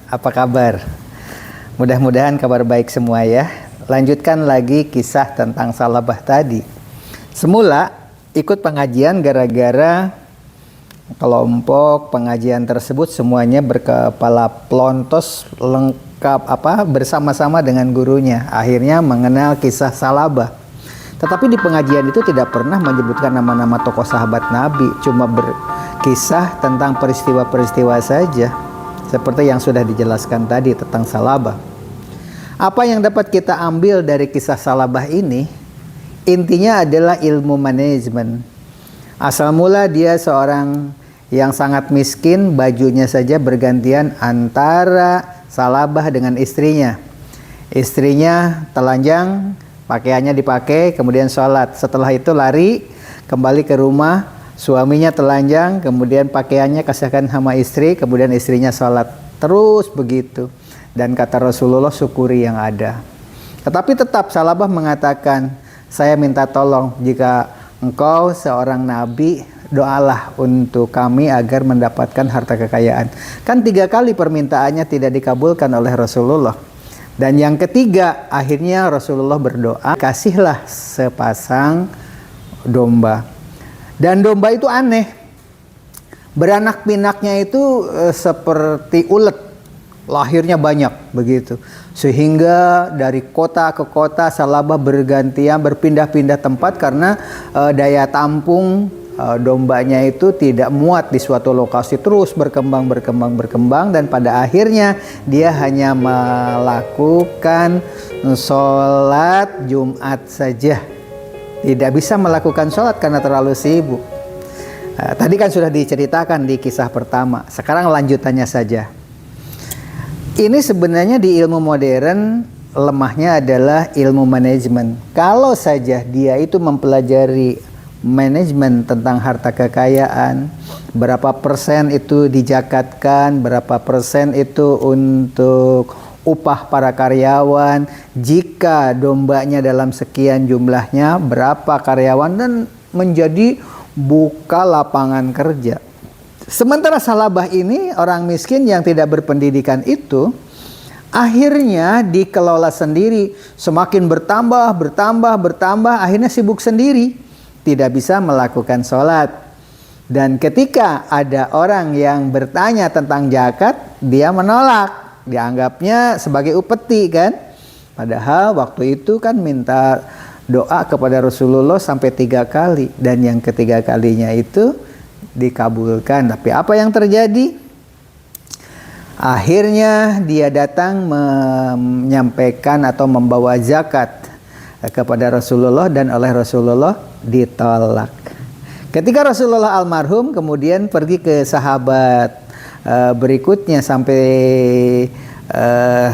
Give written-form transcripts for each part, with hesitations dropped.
apa kabar? Mudah-mudahan kabar baik semua ya. Lanjutkan lagi kisah tentang Salabah tadi. Semula ikut pengajian gara-gara kelompok pengajian tersebut semuanya berkepala plontos lengkap bersama-sama dengan gurunya. Akhirnya mengenal kisah Salabah. Tetapi di pengajian itu tidak pernah menyebutkan nama-nama tokoh sahabat Nabi, cuma berkisah tentang peristiwa-peristiwa saja, seperti yang sudah dijelaskan tadi tentang Salabah. Apa yang dapat kita ambil dari kisah Salabah ini? Intinya adalah ilmu manajemen. Asal mula dia seorang yang sangat miskin, bajunya saja bergantian antara Salabah dengan istrinya. Istrinya telanjang, pakaiannya dipakai, kemudian sholat. Setelah itu lari kembali ke rumah, suaminya telanjang, kemudian pakaiannya kasihkan sama istri, kemudian istrinya sholat. Terus begitu. Dan kata Rasulullah, syukuri yang ada. Tetapi tetap Salabah mengatakan, saya minta tolong jika engkau seorang nabi, doalah untuk kami agar mendapatkan harta kekayaan. Kan 3 kali permintaannya tidak dikabulkan oleh Rasulullah. Dan yang ketiga, akhirnya Rasulullah berdoa, kasihlah sepasang domba. Dan domba itu aneh. Beranak pinaknya itu seperti ulet. Lahirnya banyak begitu. Sehingga dari kota ke kota Salabah bergantian berpindah-pindah tempat karena daya tampung dombanya itu tidak muat di suatu lokasi, terus berkembang dan pada akhirnya dia hanya melakukan sholat Jumat saja. Tidak bisa melakukan sholat karena terlalu sibuk. Tadi kan sudah diceritakan di kisah pertama. Sekarang lanjutannya saja. Ini sebenarnya di ilmu modern lemahnya adalah ilmu manajemen. Kalau saja dia itu mempelajari manajemen tentang harta kekayaan, berapa persen itu dijakatkan, berapa persen itu untuk upah para karyawan, jika dombanya dalam sekian jumlahnya, berapa karyawan, dan menjadi buka lapangan kerja. Sementara Salabah ini orang miskin yang tidak berpendidikan itu akhirnya dikelola sendiri, semakin bertambah, akhirnya sibuk sendiri, tidak bisa melakukan sholat. Dan ketika ada orang yang bertanya tentang zakat, dia menolak, dianggapnya sebagai upeti kan. Padahal waktu itu kan minta doa kepada Rasulullah sampai 3 kali, dan yang ketiga kalinya itu dikabulkan. Tapi apa yang terjadi? Akhirnya dia datang menyampaikan atau membawa zakat kepada Rasulullah dan oleh Rasulullah ditolak. Ketika Rasulullah almarhum kemudian pergi ke sahabat berikutnya sampai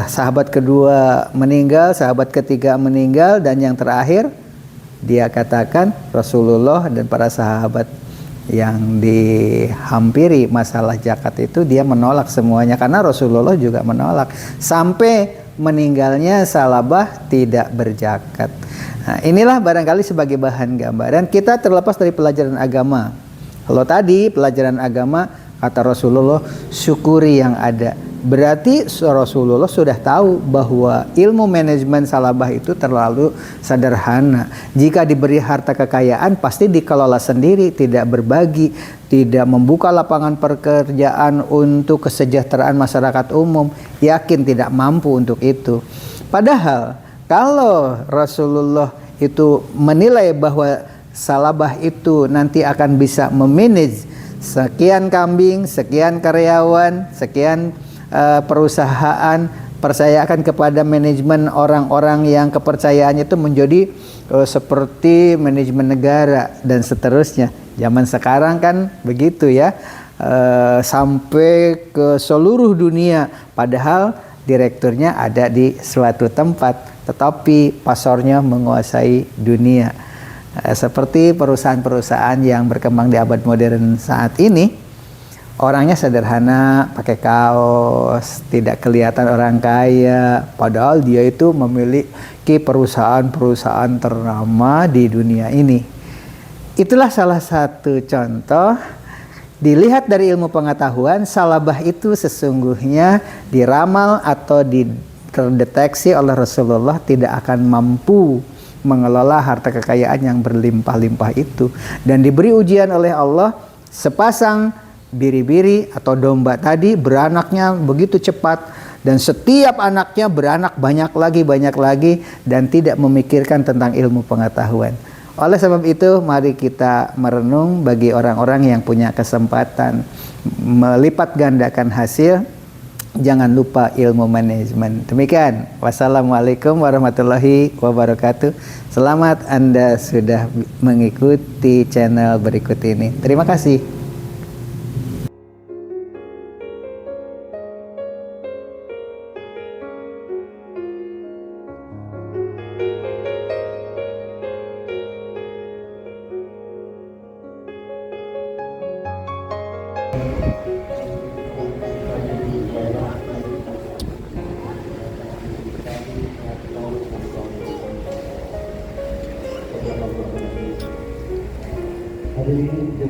sahabat kedua meninggal, sahabat ketiga meninggal, dan yang terakhir dia katakan Rasulullah dan para sahabat yang dihampiri masalah zakat itu dia menolak semuanya karena Rasulullah juga menolak sampai meninggalnya Salabah tidak berzakat. Nah, inilah barangkali sebagai bahan gambaran kita terlepas dari pelajaran agama. Kalau tadi pelajaran agama kata Rasulullah syukuri yang ada. Berarti Rasulullah sudah tahu bahwa ilmu manajemen Salabah itu terlalu sederhana. Jika diberi harta kekayaan pasti dikelola sendiri, tidak berbagi, tidak membuka lapangan pekerjaan untuk kesejahteraan masyarakat umum. Yakin tidak mampu untuk itu. Padahal kalau Rasulullah itu menilai bahwa Salabah itu nanti akan bisa memanage sekian kambing, sekian karyawan, sekian perusahaan, percayakan kepada manajemen orang-orang yang kepercayaannya itu menjadi seperti manajemen negara dan seterusnya. Zaman sekarang kan begitu ya, sampai ke seluruh dunia, padahal direkturnya ada di suatu tempat, tetapi pasornya menguasai dunia. Seperti perusahaan-perusahaan yang berkembang di abad modern saat ini. Orangnya sederhana, pakai kaos, tidak kelihatan orang kaya, padahal dia itu memiliki perusahaan-perusahaan ternama di dunia ini. Itulah salah satu contoh Dilihat dari ilmu pengetahuan, salabah itu sesungguhnya diramal atau terdeteksi oleh Rasulullah tidak akan mampu mengelola harta kekayaan yang berlimpah-limpah itu, dan diberi ujian oleh Allah. Sepasang biri-biri atau domba tadi beranaknya begitu cepat, dan setiap anaknya beranak banyak lagi, dan tidak memikirkan tentang ilmu pengetahuan. Oleh sebab itu, mari kita merenung bagi orang-orang yang punya kesempatan melipat gandakan hasil, jangan lupa ilmu manajemen. Demikian, wassalamualaikum warahmatullahi wabarakatuh. Selamat Anda sudah mengikuti channel berikut ini. Terima kasih. Hari ini